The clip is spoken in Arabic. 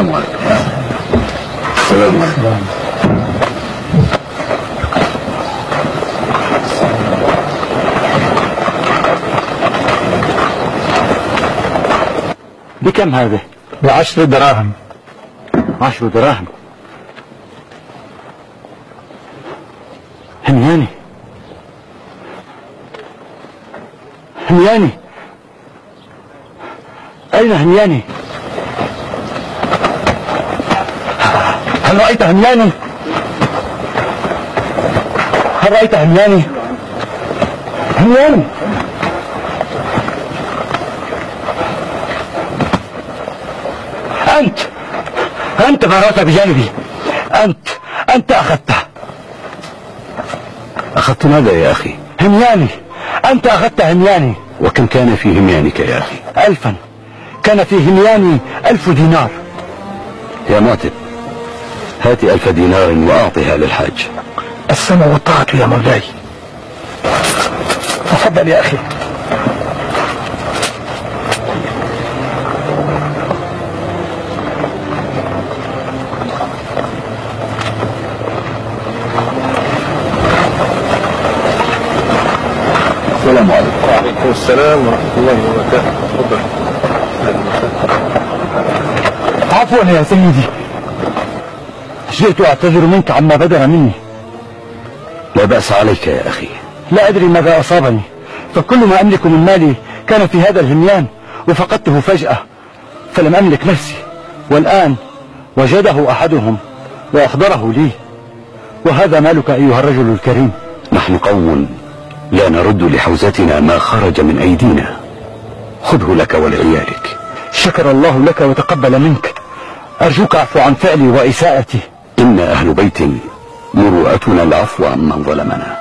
السلام عليكم. السلام عليكم. بكم هذا؟ ب10 دراهم. 10 دراهم؟ همياني همياني، أين همياني؟ هل رأيت همياني؟ هل رأيت همياني؟ همياني أنت مررت بجانبي، أنت أخذته. أخذت ماذا يا أخي؟ همياني، أنت أخذت همياني. وكم كان في هميانك يا أخي؟ 1000. كان في همياني 1000 دينار. يا معتب، هات 1000 دينار وأعطها للحاج. السمع والطاعة يا مولاي. تفضل يا أخي. السلام عليكم. وعليكم السلام ورحمة الله وبركاته. تفضل. عفوا يا سيدي، جئت أعتذر منك عما بدر مني. لا بأس عليك يا أخي. لا أدري ماذا أصابني، فكل ما أملك من مالي كان في هذا الهميان، وفقدته فجأة فلم أملك نفسي، والآن وجده أحدهم وأخبره لي. وهذا مالك أيها الرجل الكريم. نحن قوم لا نرد لحوزتنا ما خرج من أيدينا، خذه لك ولعيالك. شكر الله لك وتقبل منك، أرجوك اعفو عن فعلي وإساءتي. إن أهل بيت مروءتنا العفو عمن ظلمنا.